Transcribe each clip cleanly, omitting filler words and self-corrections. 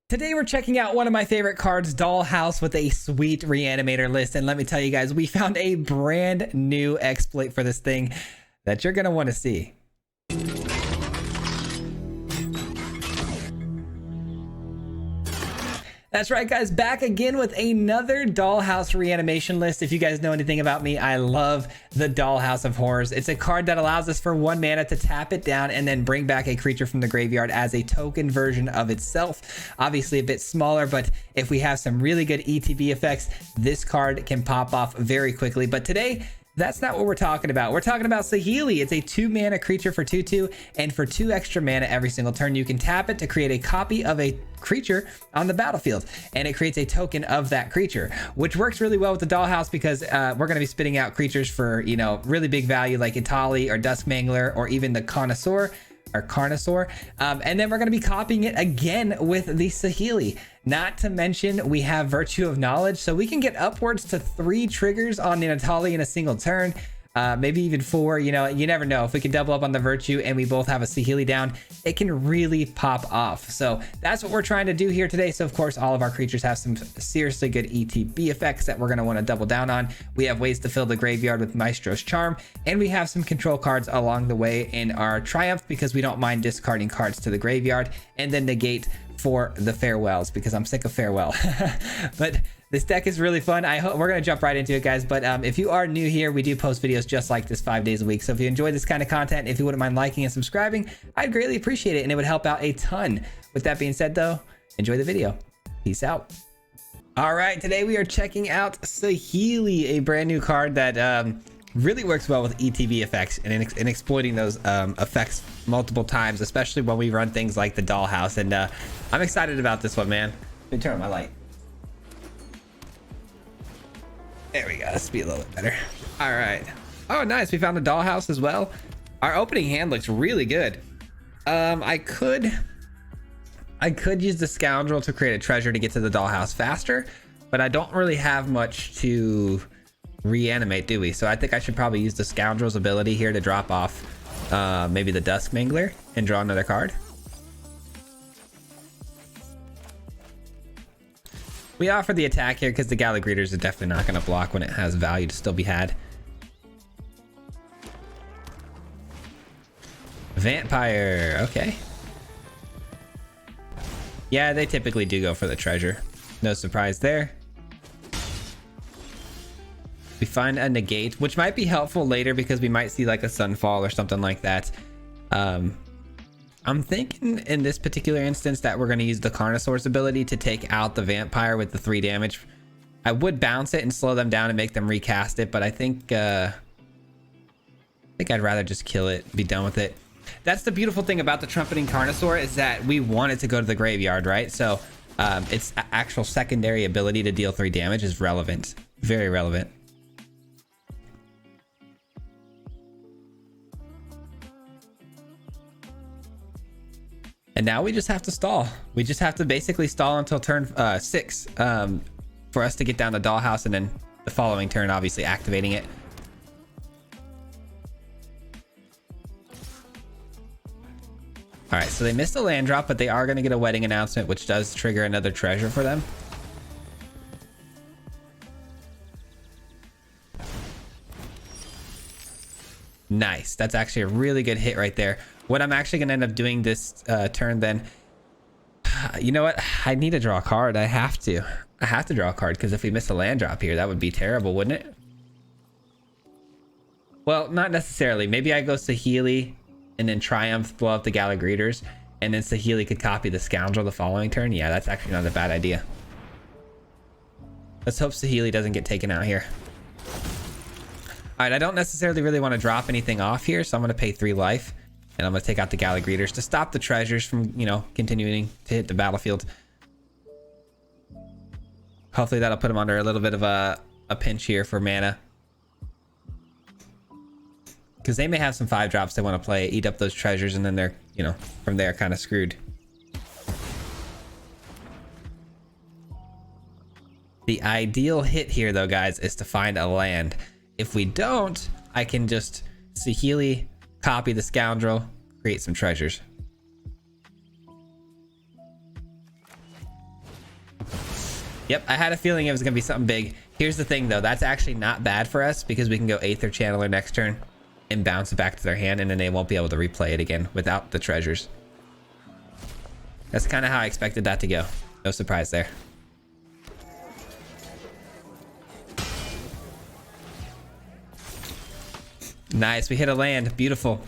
Today we're checking out one of my favorite cards, Dollhouse, with a sweet reanimator list. And let me tell you guys, we found a brand new exploit for this thing that you're going to want to see. That's right, guys, back again with another Dollhouse reanimation list. If you guys know anything about me, I love the Dollhouse of Horrors. It's a card that allows us for 1 mana to tap it down and then bring back a creature from the graveyard as a token version of itself. Obviously a bit smaller, but if we have some really good ETB effects, this card can pop off very quickly. But today, that's not what we're talking about. We're talking about Saheeli. It's a 2-mana creature for 2/2, and for 2 extra mana every single turn, you can tap it to create a copy of a creature on the battlefield, and it creates a token of that creature, which works really well with the Dollhouse because we're going to be spitting out creatures for, you know, really big value like Itali or Duskmangler or even the Connoisseur or Carnosaur, and then we're going to be copying it again with the Saheeli. Not to mention we have Virtue of Knowledge, so we can get upwards to 3 triggers on the Itali in a single turn, maybe even 4. You know, you never know. If we can double up on the Virtue and we both have a Saheeli down, it can really pop off. So that's what we're trying to do here today. So of course, all of our creatures have some seriously good ETB effects that we're going to want to double down on. We have ways to fill the graveyard with Maestro's Charm, and we have some control cards along the way in our Triumph because we don't mind discarding cards to the graveyard and then negate for the farewells because I'm sick of farewell. But this deck is really fun. I hope we're going to jump right into it, guys. But if you are new here, we do post videos just like this 5 days a week. So if you enjoy this kind of content, if you wouldn't mind liking and subscribing, I'd greatly appreciate it, and it would help out a ton. With that being said, though, enjoy the video. Peace out. All right, today we are checking out Saheeli, a brand new card that really works well with ETB effects and exploiting those effects multiple times, especially when we run things like the Dollhouse. And I'm excited about this one, man. Let me turn on my light. There we go. Let's be a little bit better. All right. Oh, nice. We found a Dollhouse as well. Our opening hand looks really good. I could use the Scoundrel to create a treasure to get to the Dollhouse faster, but I don't really have much to reanimate, do we? So I think I should probably use the Scoundrel's ability here to drop off maybe the Duskmangler and draw another card. We offer the attack here because the Gala Greeters is definitely not going to block when it has value to still be had. Vampire, okay. Yeah, they typically do go for the treasure. No surprise there. We find a negate, which might be helpful later because we might see like a Sunfall or something like that. I'm thinking in this particular instance that we're going to use the Carnosaur's ability to take out the Vampire with the 3 damage. I would bounce it and slow them down and make them recast it, but I think I'd rather just kill it, be done with it. That's the beautiful thing about the Trumpeting Carnosaur is that we want it to go to the graveyard, right? So its actual secondary ability to deal 3 damage is relevant, very relevant. And now we just have to stall. We just have to basically stall until turn 6 for us to get down the Dollhouse, and then the following turn, obviously activating it. All right, so they missed a land drop, but they are going to get a wedding announcement, which does trigger another treasure for them. Nice. That's actually a really good hit right there. What I'm actually going to end up doing this turn then, you know what? I need to draw a card. I have to draw a card because if we miss a land drop here, that would be terrible, wouldn't it? Well, not necessarily. Maybe I go Saheeli and then Triumph, blow up the Gala Greeters, and then Saheeli could copy the Scoundrel the following turn. Yeah, that's actually not a bad idea. Let's hope Saheeli doesn't get taken out here. All right, I don't necessarily really want to drop anything off here, so I'm going to pay 3 life. And I'm going to take out the Gala Greeters to stop the treasures from, you know, continuing to hit the battlefield. Hopefully that'll put them under a little bit of a pinch here for mana. Because they may have some 5 drops they want to play, eat up those treasures, and then they're, you know, from there kind of screwed. The ideal hit here, though, guys, is to find a land. If we don't, I can just Saheeli, copy the Scoundrel, create some treasures. Yep, I had a feeling it was gonna be something big. Here's the thing though, that's actually not bad for us because we can go Aether Channeler next turn and bounce it back to their hand, and then they won't be able to replay it again without the treasures. That's kind of how I expected that to go. No surprise there. Nice, we hit a land. Beautiful.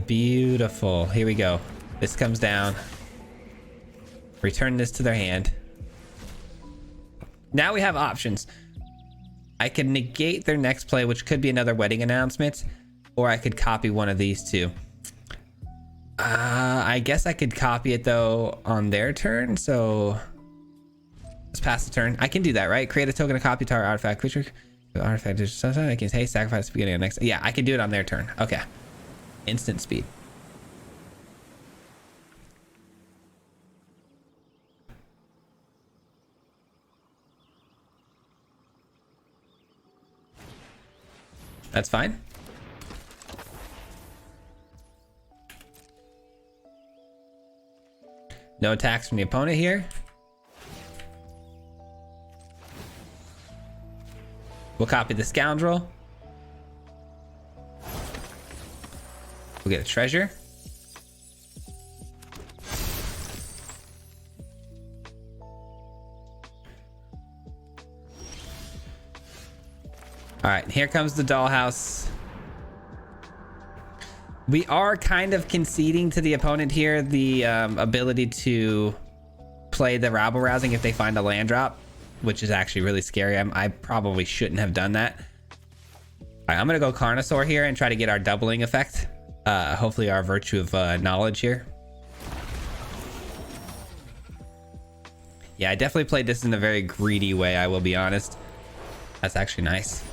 Beautiful. Here we go. This comes down. Return this to their hand. Now we have options. I could negate their next play, which could be another wedding announcement, or I could copy one of these two. I guess I could copy it though on their turn, so let's pass the turn. I can do that, right? Create a token of copy to our artifact creature. The artifact is sometimes I can say sacrifice at the beginning of next. Yeah, I can do it on their turn. Okay. Instant speed. That's fine. No attacks from the opponent here. We'll copy the scoundrel. We'll get a treasure. All right, here comes the dollhouse. We are kind of conceding to the opponent here the ability to play the rabble rousing if they find a land drop, which is actually really scary. I probably shouldn't have done that. All right, I'm gonna go Carnosaur here and try to get our doubling effect. Hopefully our Virtue of Knowledge here. Yeah, I definitely played this in a very greedy way, I will be honest. That's actually nice.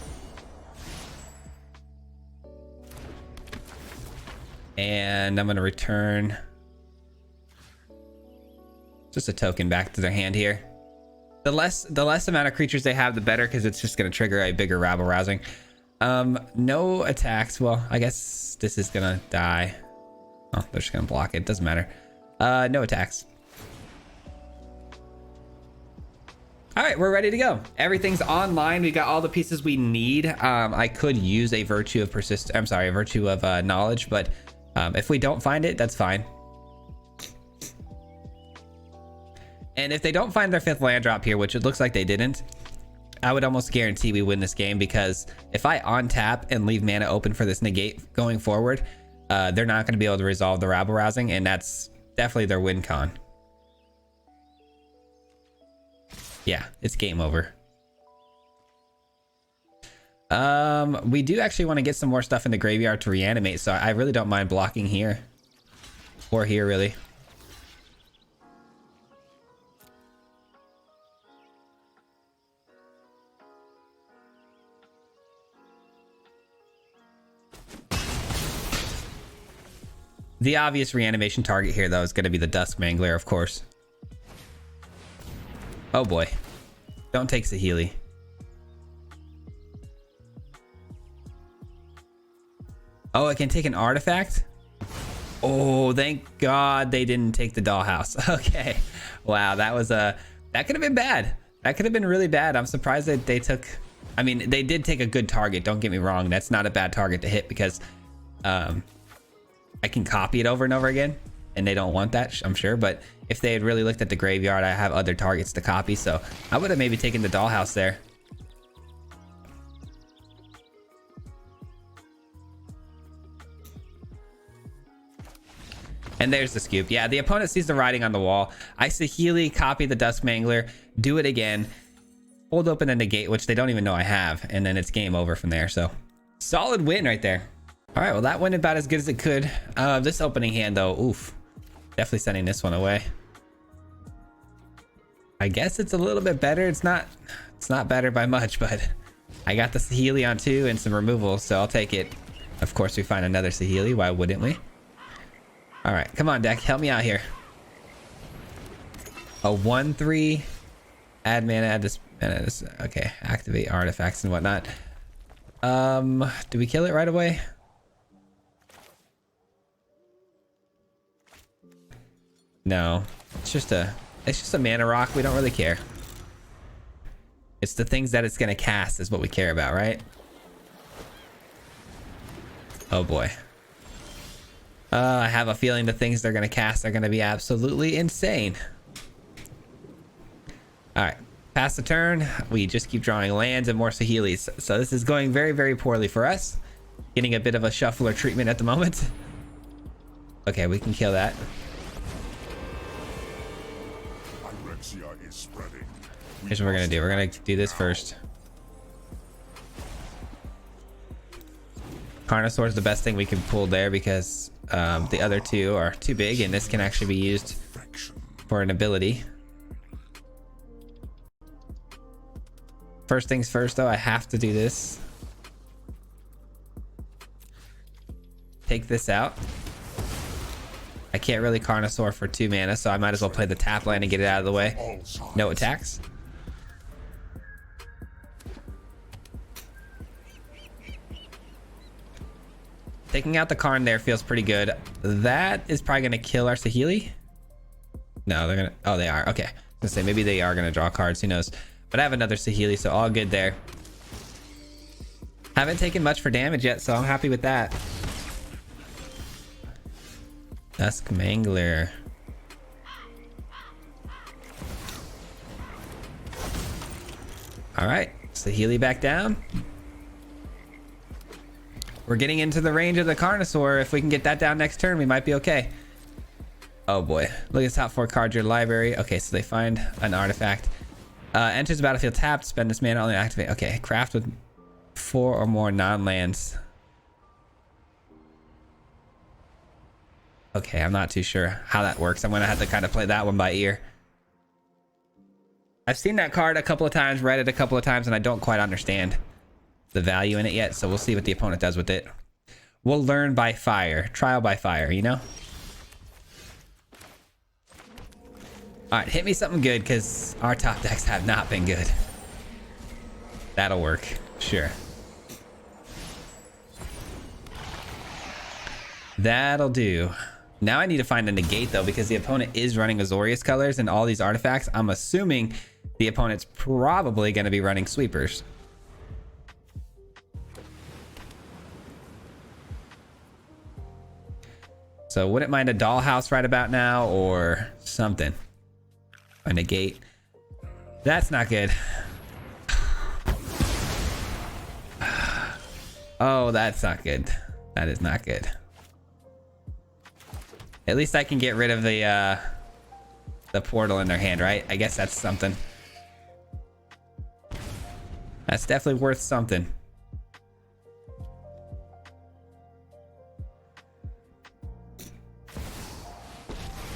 And I'm gonna return just a token back to their hand here. The less amount of creatures they have, the better, because it's just gonna trigger a bigger rabble rousing. No attacks. Well, I guess this is gonna die. Oh, they're just gonna block it. Doesn't matter. No attacks. All right, we're ready to go. Everything's online. We got all the pieces we need. I could use a Virtue of a Virtue of Knowledge, but if we don't find it, that's fine. And if they don't find their 5th land drop here, which it looks like they didn't, I would almost guarantee we win this game, because if I untap and leave mana open for this negate going forward, they're not going to be able to resolve the rabble rousing, and that's definitely their win con. Yeah, it's game over. We do actually want to get some more stuff in the graveyard to reanimate, so I really don't mind blocking here. Or here, really. The obvious reanimation target here, though, is going to be the Dusk Mangler, of course. Oh boy. Don't take Saheeli. Oh, I can take an artifact? Oh, thank God they didn't take the dollhouse. Okay. Wow, that was that could have been bad. That could have been really bad. I'm surprised that they took... I mean, they did take a good target. Don't get me wrong. That's not a bad target to hit, because I can copy it over and over again, and they don't want that, I'm sure. But if they had really looked at the graveyard, I have other targets to copy, so I would have maybe taken the dollhouse there. And there's the scoop. Yeah, the opponent sees the writing on the wall. I Saheeli, copy the Dusk Mangler, do it again, hold open a negate, which they don't even know I have, and then it's game over from there. So solid win right there. All right, well, that went about as good as it could. This opening hand, though, oof. Definitely sending this one away. I guess it's a little bit better. It's not better by much, but I got the Saheeli on 2 and some removal, so I'll take it. Of course, we find another Saheeli. Why wouldn't we? All right, come on, deck. Help me out here. A 1/3. Add mana, add this mana. Okay, activate artifacts and whatnot. Do we kill it right away? No, it's just a mana rock. We don't really care. It's the things that it's going to cast is what we care about, right? Oh boy. I have a feeling the things they're going to cast are going to be absolutely insane. All right. Pass the turn. We just keep drawing lands and more Saheelis. So this is going very, very poorly for us. Getting a bit of a shuffler treatment at the moment. Okay, we can kill that. Here's what we're going to do. We're going to do this first. Carnosaur is the best thing we can pull there because the other two are too big, and this can actually be used for an ability. First things first, though, I have to do this. Take this out. I can't really Carnosaur for 2 mana, so I might as well play the tap land and get it out of the way. No attacks. Taking out the Karn there feels pretty good. That is probably going to kill our Saheeli. No, they're going to... Oh, they are. Okay. I was going to say, maybe they are going to draw cards. Who knows? But I have another Saheeli, so all good there. Haven't taken much for damage yet, so I'm happy with that. Dusk Mangler. All right. Saheeli back down. We're getting into the range of the Carnosaur. If we can get that down next turn, we might be okay. Oh boy. Look at this top 4 card your library. Okay, so they find an artifact. Enters the battlefield tapped. Spend this mana only activate. Okay, craft with 4 or more non-lands. Okay, I'm not too sure how that works. I'm going to have to kind of play that one by ear. I've seen that card a couple of times, read it a couple of times, and I don't quite understand the value in it yet, so we'll see what the opponent does with it. We'll learn by fire, trial by fire, you know? All right, hit me something good, because our top decks have not been good. That'll work, sure. That'll do. Now I need to find a negate, though, because the opponent is running Azorius colors and all these artifacts. I'm assuming the opponent's probably going to be running sweepers. So wouldn't mind a dollhouse right about now or something. A negate. That's not good. Oh, that's not good. That is not good. At least I can get rid of the portal in their hand, right? I guess that's something. That's definitely worth something.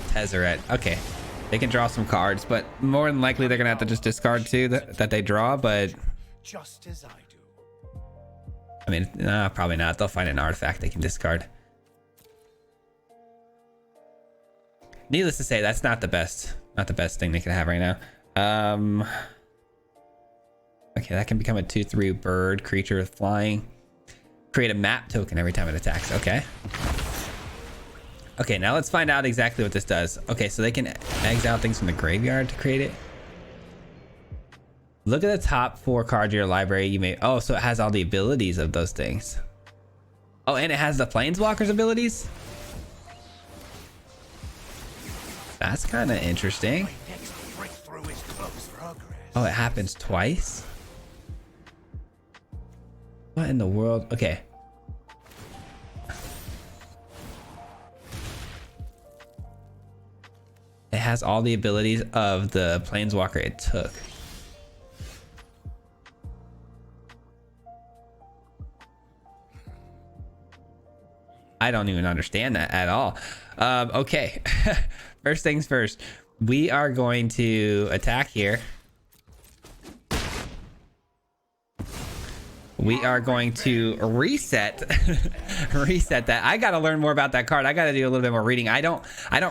Tezzeret. Okay. They can draw some cards, but more than likely they're gonna have to just discard 2 that they draw, but just as I do. I mean, nah, probably not. They'll find an artifact they can discard. Needless to say, that's not the best thing they can have right now. Okay, that can become a 2/3 bird creature with flying. Create a map token every time it attacks. Okay. Okay, now let's find out exactly what this does. Okay, so they can exile things from the graveyard to create it. Look at the top 4 cards of your library. You may... Oh, so it has all the abilities of those things. Oh, and it has the Planeswalker's abilities? That's kind of interesting. Oh, it happens twice? What in the world? Okay. It has all the abilities of the Planeswalker it took. I don't even understand that at all. Okay. First things first. We are going to attack here. We are going to reset reset that. I got to learn more about that card. I got to do a little bit more reading. I don't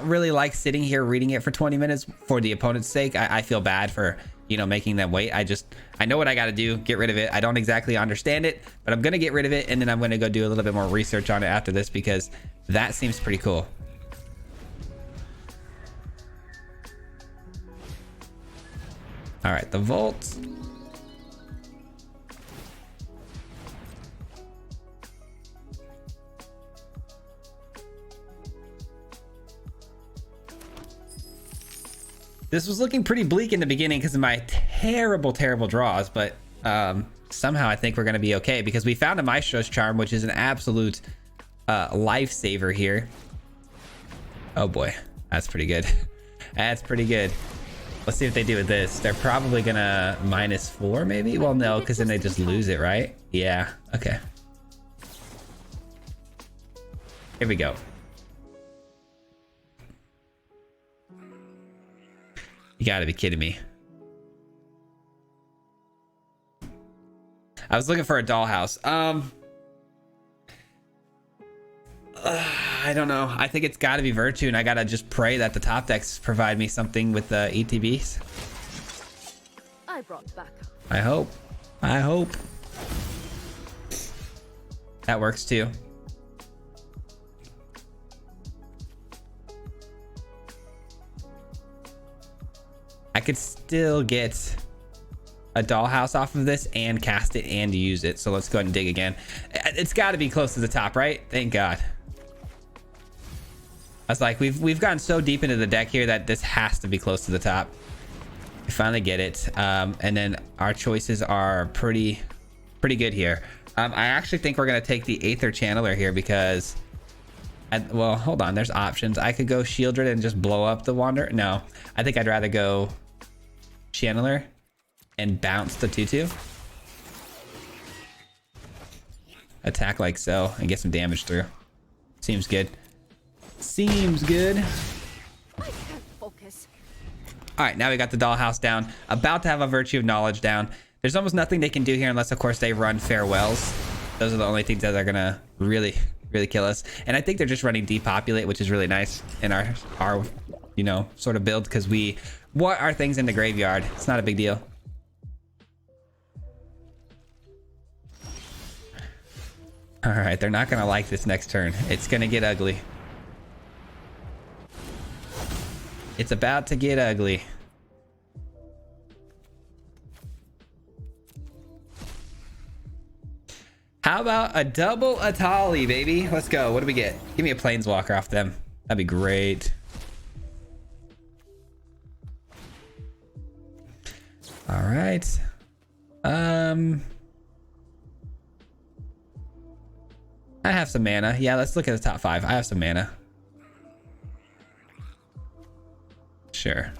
really like sitting here reading it for 20 minutes for the opponent's sake. I feel bad for, you know, making them wait. I know what I got to do. Get rid of it. I don't exactly understand it, but I'm going to get rid of it, and then I'm going to go do a little bit more research on it after this because that seems pretty cool. All right, the Volt. This was looking pretty bleak in the beginning because of my terrible draws, but somehow I think we're going to be okay because we found a Maestro's Charm, which is an absolute lifesaver here. Oh boy, that's pretty good. That's pretty good. Let's see what they do with this. They're probably gonna -4 maybe? Well, no, because then they just lose it, right? Yeah, okay. Here we go. You gotta be kidding me. I was looking for a dollhouse. I don't know. I think it's got to be Virtue, and I gotta just pray that the top decks provide me something with the ETBs. I brought backup. I hope. I hope. That works too. I could still get a dollhouse off of this and cast it and use it. So let's go ahead and dig again. It's got to be close to the top, right? Thank God. I was like, we've gotten so deep into the deck here that this has to be close to the top. We finally get it. And then our choices are pretty good here. I actually think we're going to take the Aether Channeler here because... well, hold on. There's options. I could go Shieldred and just blow up the Wanderer. No, I think I'd rather go Channeler and bounce the 2/2. Attack like so and get some damage through. Seems good. Seems good. I can't focus. All right, now we got the dollhouse down. About to have a Virtue of Knowledge down. There's almost nothing they can do here unless, of course, they run Farewells. Those are the only things that are gonna really kill us. And I think they're just running Depopulate, which is really nice in our you know, sort of build because we want our things in the graveyard. It's not a big deal. All right, they're not gonna like this next turn. It's gonna get ugly. It's about to get ugly. How about a double Atali, baby? Let's go. What do we get? Give me a Planeswalker off them. That'd be great. All right. I have some mana. Yeah, let's look at the top 5. I have some mana. Sure.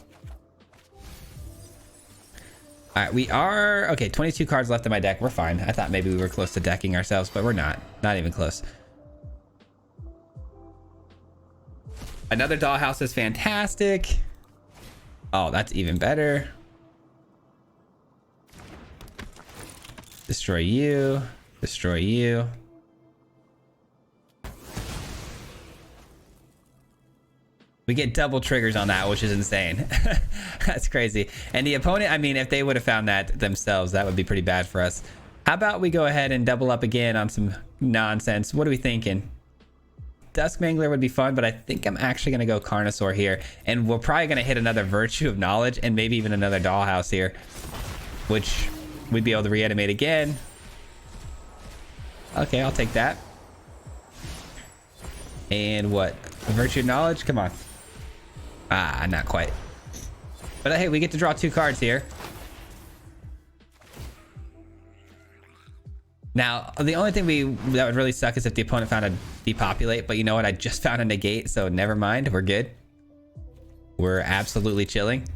All right, we are okay. 22 cards left in my deck. We're fine. I thought maybe we were close to decking ourselves, but we're not. Not even close. Another dollhouse is fantastic. Oh, that's even better. Destroy you. Destroy you. We get double triggers on that, which is insane. That's crazy. And the opponent, I mean, if they would have found that themselves, that would be pretty bad for us. How about we go ahead and double up again on some nonsense? What are we thinking? Duskmangler would be fun, but I think I'm actually going to go Carnosaur here. And we're probably going to hit another Virtue of Knowledge and maybe even another Dollhouse here, which we'd be able to reanimate again. Okay, I'll take that. And what? Virtue of Knowledge? Come on. Ah, not quite. But hey, we get to draw 2 cards here. Now, the only thing that would really suck is if the opponent found a Depopulate, but you know what? I just found a Negate, so never mind. We're good. We're absolutely chilling.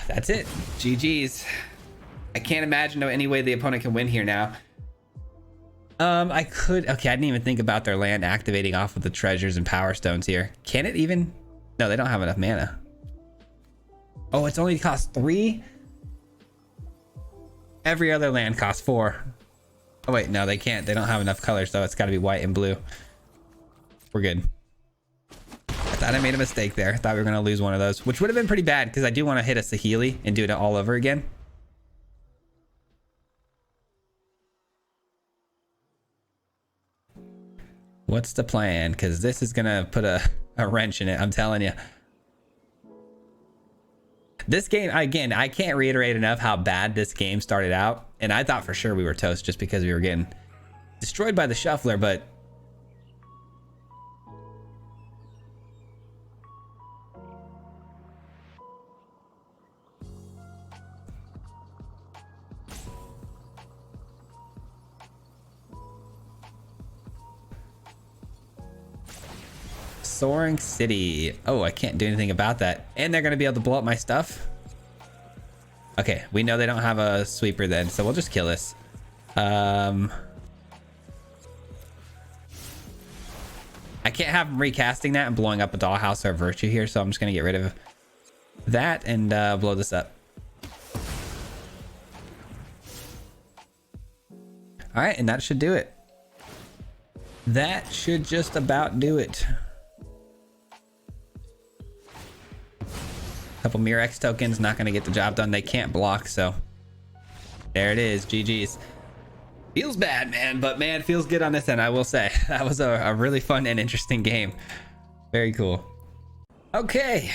That's it. GG's. I can't imagine any way the opponent can win here now. I could. Okay, I didn't even think about their land activating off of the treasures and power stones here. Can it even? No, they don't have enough mana. Oh, it's only cost 3? Every other land costs 4. Oh wait, no, they can't. They don't have enough colors, though. It's got to be white and blue. We're good. I thought I made a mistake there. I thought we were going to lose one of those, which would have been pretty bad because I do want to hit a Saheeli and do it all over again. What's the plan? Because this is going to put a wrench in it. I'm telling you. This game, again, I can't reiterate enough how bad this game started out. And I thought for sure we were toast just because we were getting destroyed by the shuffler. But Soaring City. Oh, I can't do anything about that. And they're going to be able to blow up my stuff. Okay, we know they don't have a sweeper then, so we'll just kill this. I can't have them recasting that and blowing up a dollhouse or a virtue here, so I'm just going to get rid of that and blow this up. All right, and that should do it. That should just about do it. Couple Murex tokens, not going to get the job done. They can't block, so there it is. GG's. Feels bad, man, but man, it feels good on this end, I will say. That was a really fun and interesting game. Very cool. Okay,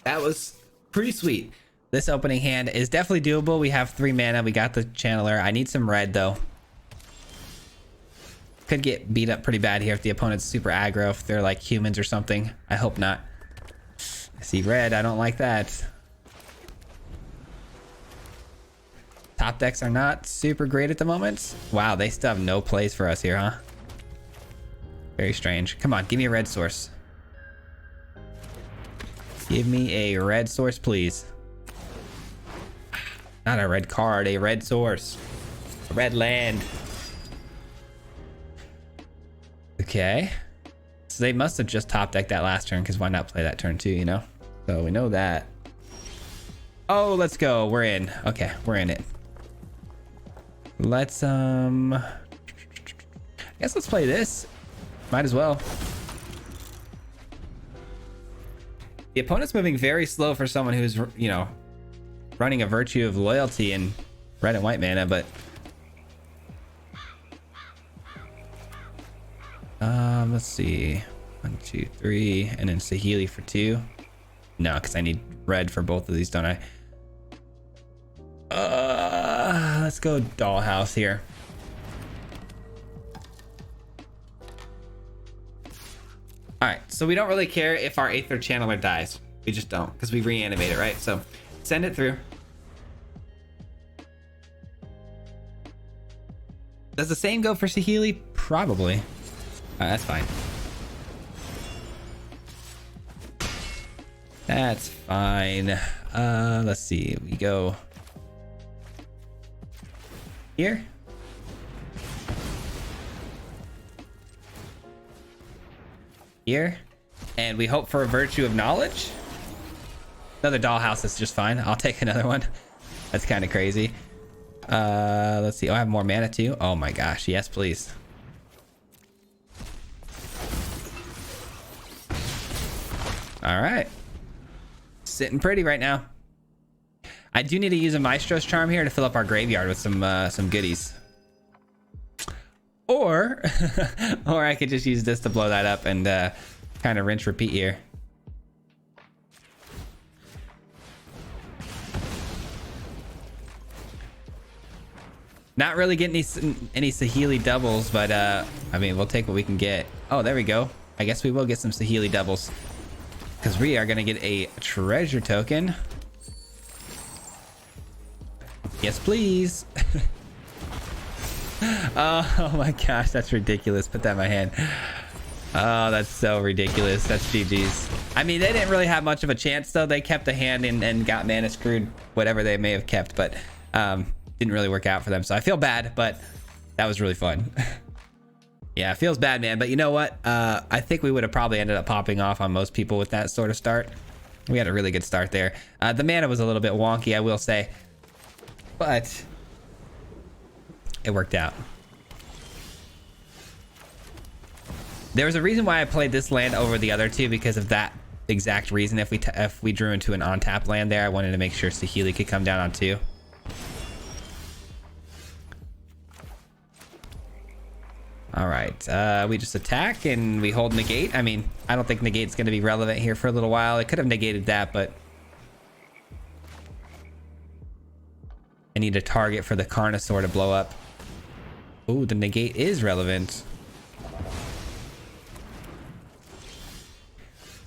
that was pretty sweet. This opening hand is definitely doable. We have 3 mana. We got the channeler. I need some red, though. Could get beat up pretty bad here if the opponent's super aggro, if they're like humans or something. I hope not. I see red. I don't like that. Top decks are not super great at the moment. Wow, they still have no plays for us here, huh? Very strange. Come on, give me a red source. Give me a red source, please. Not a red card, a red source. A red land. Okay. So they must have just top decked that last turn, because why not play that turn too, you know? So we know that. Oh, let's go. We're in. Okay, we're in it. Let's I guess let's play this. Might as well. The opponent's moving very slow for someone who's, you know, running a virtue of loyalty and red and white mana, but let's see. 1, 2, 3, and then Saheeli for 2. No, because I need red for both of these, don't I? Let's go dollhouse here. All right, so we don't really care if our Aether Channeler dies. We just don't, because we reanimate it, right? So send it through. Does the same go for Saheeli? Probably. That's fine. That's fine. Let's see. We go here. Here. And we hope for a Virtue of Knowledge. Another dollhouse is just fine. I'll take another one. That's kind of crazy. Let's see. Oh, I have more mana too. Oh my gosh. Yes, please. All right. Sitting pretty right now. I do need to use a Maestro's Charm here to fill up our graveyard with some goodies. Or, or I could just use this to blow that up and kind of rinse repeat here. Not really getting any Saheeli doubles, but I mean, we'll take what we can get. Oh, there we go. I guess we will get some Saheeli doubles, because we are going to get a treasure token. Yes, please. Oh my gosh, that's ridiculous. Put that in my hand. Oh, that's so ridiculous. That's GG's. I mean, they didn't really have much of a chance, though. They kept the hand and got mana screwed, whatever they may have kept, but didn't really work out for them. So I feel bad, but that was really fun. Yeah, it feels bad, man. But you know what? I think we would have probably ended up popping off on most people with that sort of start. We had a really good start there. The mana was a little bit wonky, I will say, but it worked out. There was a reason why I played this land over the other two, because of that exact reason. If we drew into an on-tap land there, I wanted to make sure Saheeli could come down on 2. All right, we just attack and we hold negate. I mean, I don't think negate's going to be relevant here for a little while. I could have negated that, but I need a target for the Carnosaur to blow up. Ooh, the negate is relevant.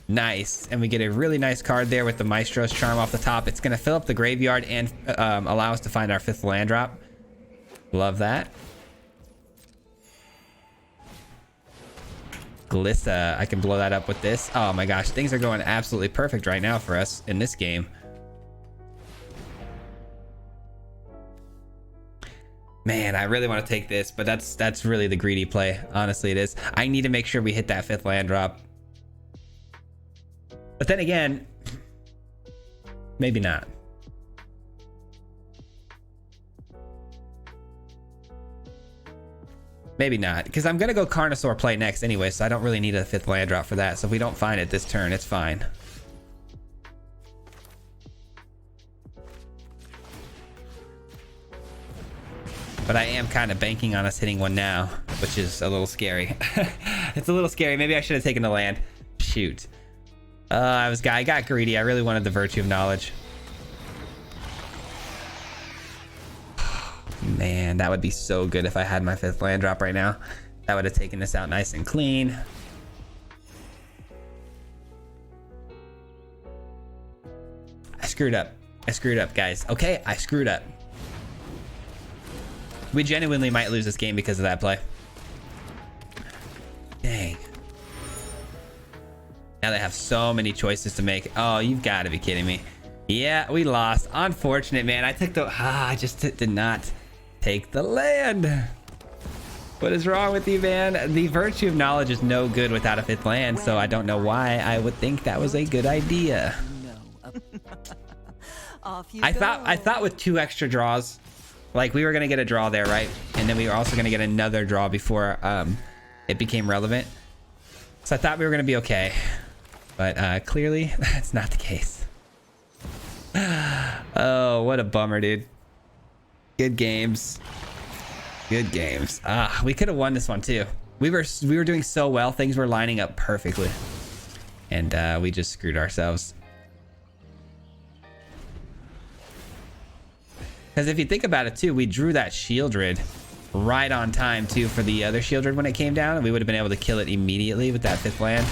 Nice. And we get a really nice card there with the Maestro's Charm off the top. It's going to fill up the graveyard and allow us to find our 5th land drop. Love that. Glissa, I can blow that up with this. Oh my gosh, things are going absolutely perfect right now for us in this game. Man, I really want to take this, but that's really the greedy play. Honestly, it is. I need to make sure we hit that 5th land drop. But then again, maybe not. Maybe not, because I'm going to go Carnosaur play next anyway, so I don't really need a 5th land drop for that. So if we don't find it this turn, it's fine. But I am kind of banking on us hitting one now, which is a little scary. It's a little scary. Maybe I should have taken the land. Shoot. I got greedy. I really wanted the Virtue of Knowledge. Man, that would be so good if I had my 5th land drop right now. That would have taken this out nice and clean. I screwed up. I screwed up, guys. Okay, I screwed up. We genuinely might lose this game because of that play. Dang. Now they have so many choices to make. Oh, you've got to be kidding me. Yeah, we lost. Unfortunate, man. I took the... I just did not take the land. What is wrong with you, man? The Virtue of Knowledge is no good without a 5th land, so I don't know why I would think that was a good idea. I thought with 2 extra draws, like we were gonna get a draw there, right? And then we were also gonna get another draw before it became relevant. So I thought we were gonna be okay, but clearly that's not the case. Oh, what a bummer, dude. Good games. Good games. We could have won this one too. We were doing so well. Things were lining up perfectly. And we just screwed ourselves. Because if you think about it too, we drew that Shieldred right on time too for the other Shieldred when it came down. And we would have been able to kill it immediately with that 5th land.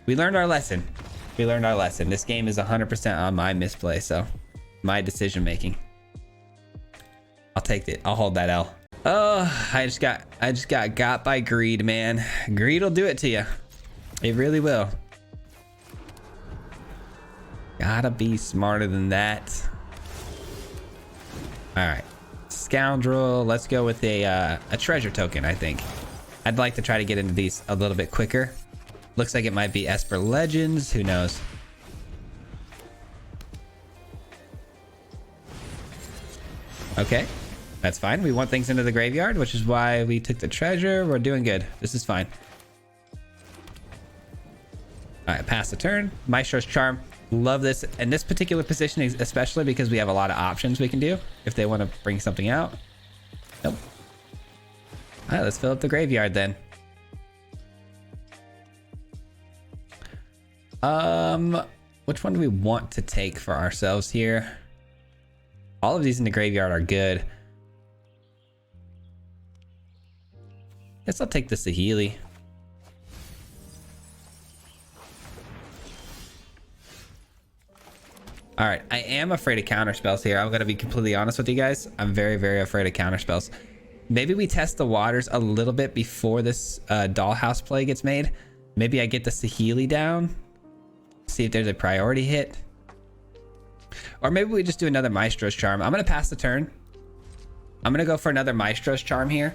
We learned our lesson. We learned our lesson. This game is 100% on my misplay, so my decision making. I'll take it. I'll hold that L. Oh, I just got by greed, man. Greed will do it to you. It really will. Gotta be smarter than that. All right, Scoundrel. Let's go with a treasure token. I think I'd like to try to get into these a little bit quicker. Looks like it might be Esper Legends. Who knows? Okay, that's fine. We want things into the graveyard, which is why we took the treasure. We're doing good. This is fine. All right, pass the turn. Maestro's Charm. Love this in this particular position, especially because we have a lot of options we can do if they want to bring something out. Nope. All right, let's fill up the graveyard then. Which one do we want to take for ourselves here? All of these in the graveyard are good. Guess I'll take the Saheeli. All right, I am afraid of counter spells here. I'm gonna be completely honest with you guys. I'm very, very afraid of counter spells. Maybe we test the waters a little bit before this dollhouse play gets made. Maybe I get the Saheeli down, see if there's a priority hit. Or maybe we just do another Maestro's Charm. I'm gonna pass the turn. I'm gonna go for another Maestro's Charm here.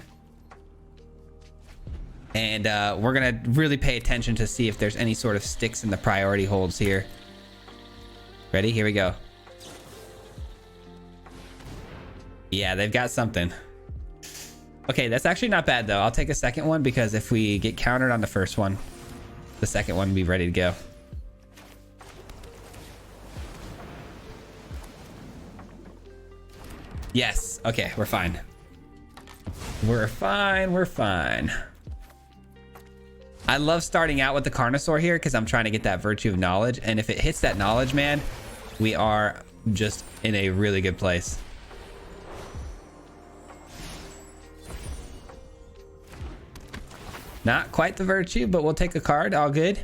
And we're gonna really pay attention to see if there's any sort of sticks in the priority holds here. Ready? Here we go. Yeah, they've got something. Okay, that's actually not bad though. I'll take a second one because if we get countered on the first one, the second one will be ready to go. Yes. Okay, we're fine. We're fine. We're fine. I love starting out with the Carnosaur here because I'm trying to get that Virtue of Knowledge. And if it hits that knowledge, man, we are just in a really good place. Not quite the Virtue, but we'll take a card. All good.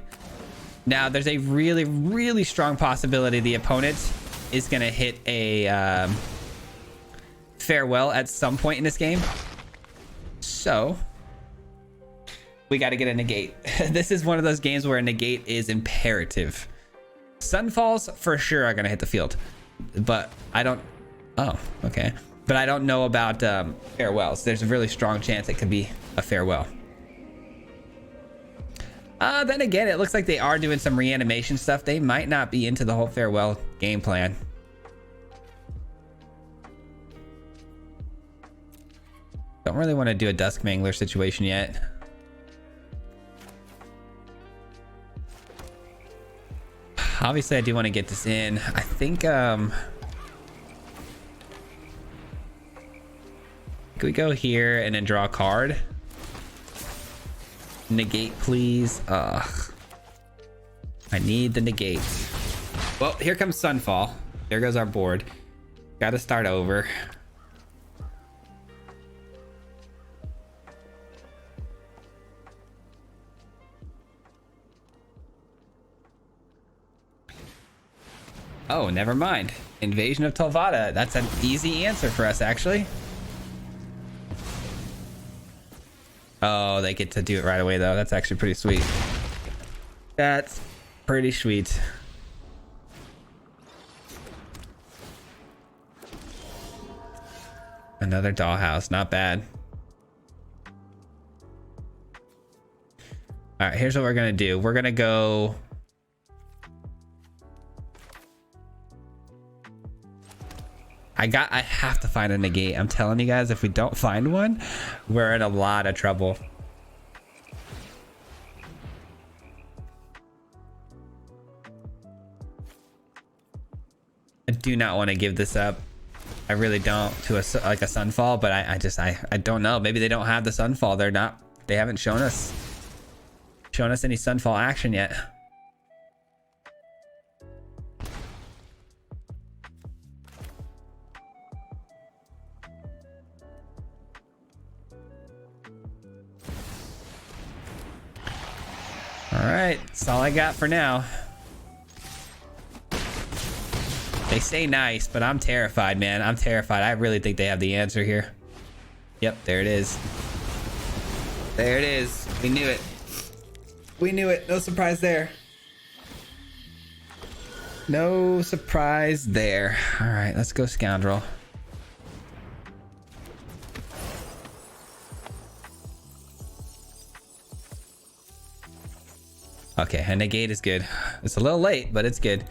Now, there's a really, really strong possibility the opponent is going to hit a Farewell at some point in this game. So We got to get a negate. This is one of those games where a negate is imperative. Sunfalls for sure are going to hit the field. But I don't... Oh, okay. But I don't know about farewells. There's a really strong chance it could be a farewell. Then again, it looks like they are doing some reanimation stuff. They might not be into the whole farewell game plan. Don't really want to do a Dusk Mangler situation yet. Obviously, I do want to get this in. I think, can we go here and then draw a card? Negate, please. Ugh. I need the negate. Well, here comes Sunfall. There goes our board. Gotta start over. Oh, never mind. Invasion of Telvada. That's an easy answer for us, actually. Oh, they get to do it right away, though. That's actually pretty sweet. That's pretty sweet. Another dollhouse. Not bad. All right, here's what we're going to do. We're going to go... I have to find a negate. I'm telling you guys, if we don't find one, we're in a lot of trouble. I do not want to give this up. I really don't, to a Sunfall, but I don't know. Maybe they don't have the Sunfall. They haven't shown us any Sunfall action yet. All right, that's all I got for now. They say nice, but I'm terrified, man. I'm terrified. I really think they have the answer here. Yep, there it is. There it is. We knew it. We knew it. No surprise there. No surprise there. All right, let's go Scoundrel. Okay, a negate is good. It's a little late, but it's good.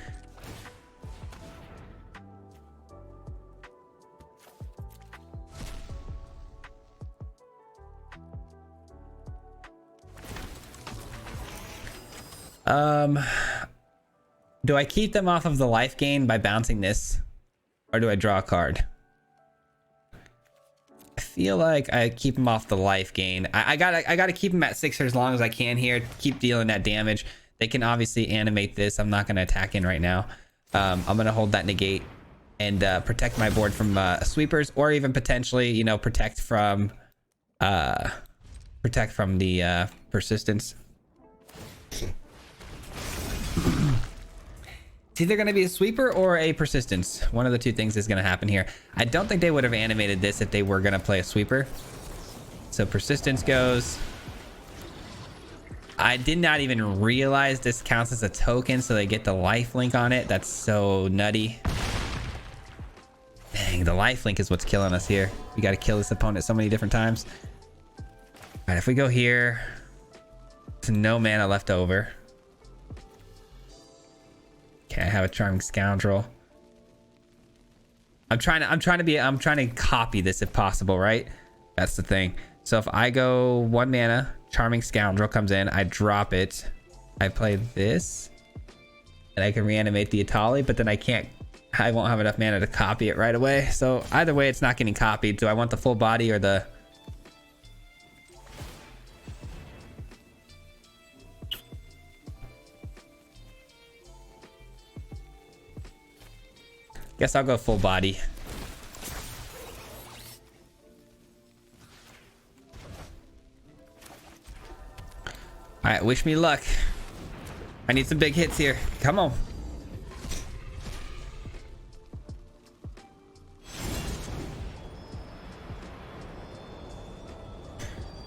Do I keep them off of the life gain by bouncing this, or do I draw a card? I feel like I keep them off the life gain. I gotta keep them at 6 for as long as I can here. Keep dealing that damage. They can obviously animate this. I'm not gonna attack in right now. I'm gonna hold that negate and protect my board from sweepers, or even potentially, you know, protect from the persistence. It's either going to be a sweeper or a persistence. One of the two things is going to happen here. I don't think they would have animated this if they were going to play a sweeper. So persistence goes. I did not even realize this counts as a token, so they get the life link on it. That's so nutty. Dang, the life link is what's killing us here. We got to kill this opponent so many different times. All right, if we go here, to no mana left over. Okay, I have a Charming Scoundrel. I'm trying to copy this if possible, right? That's the thing. So if I go 1 mana, Charming Scoundrel comes in, I drop it, I play this, and I can reanimate the Atali, but then I won't have enough mana to copy it right away. So either way, it's not getting copied. Do I want the full body or the... Guess I'll go full body. All right, wish me luck. I need some big hits here. Come on.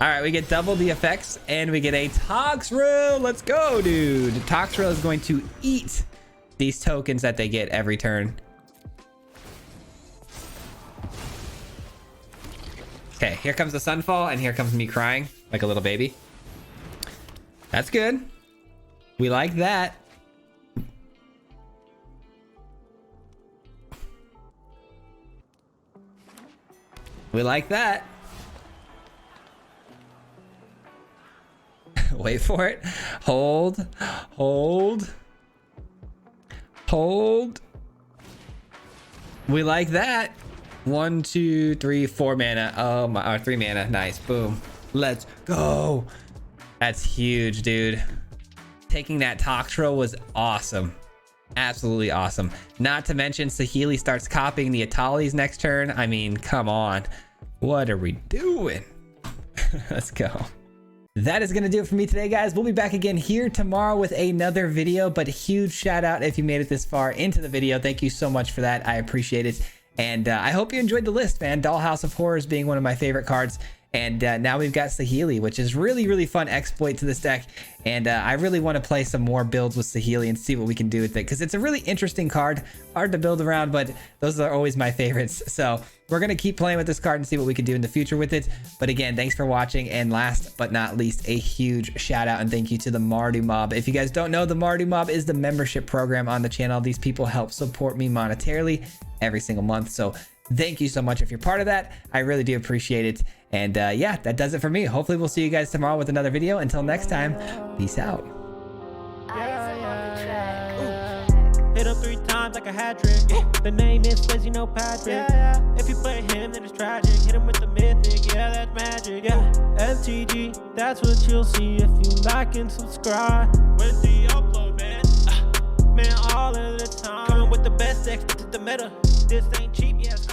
All All right, we get double the effects and we get a Toxrill. Let's go, dude. Toxrill is going to eat these tokens that they get every turn. Okay, here comes the Sunfall and here comes me crying like a little baby. That's good. We like that. We like that. Wait for it. Hold. Hold. Hold. We like that. 1, 2, 3, 4 mana. Oh my, 3 mana. Nice. Boom. Let's go. That's huge, dude. Taking that Toxrill was awesome. Absolutely awesome. Not to mention Saheeli starts copying the Atalis next turn. I mean, come on. What are we doing? Let's go. That is going to do it for me today, guys. We'll be back again here tomorrow with another video, but huge shout out if you made it this far into the video. Thank you so much for that. I appreciate it. And I hope you enjoyed the list, man. Dollhouse of Horrors being one of my favorite cards. And now we've got Saheeli, which is really, really fun exploit to this deck. And I really want to play some more builds with Saheeli and see what we can do with it, because it's a really interesting card. Hard to build around, but those are always my favorites. So we're going to keep playing with this card and see what we can do in the future with it. But again, thanks for watching. And last but not least, a huge shout out and thank you to the Mardu Mob. If you guys don't know, the Mardu Mob is the membership program on the channel. These people help support me monetarily every single month. So thank you so much if you're part of that. I really do appreciate it. And yeah, that does it for me. Hopefully we'll see you guys tomorrow with another video. Until next time, peace out. Hit him 3 times like a hat trick. The name is Fizzy, no Patrick. If you play him, then it's tragic. Hit him with the mythic, yeah, that's magic. Yeah, MTG, that's what you'll see if you like and subscribe. With the upload, man, man, all of the time. Coming with the best decks, this is the meta. This ain't cheap, yeah, it's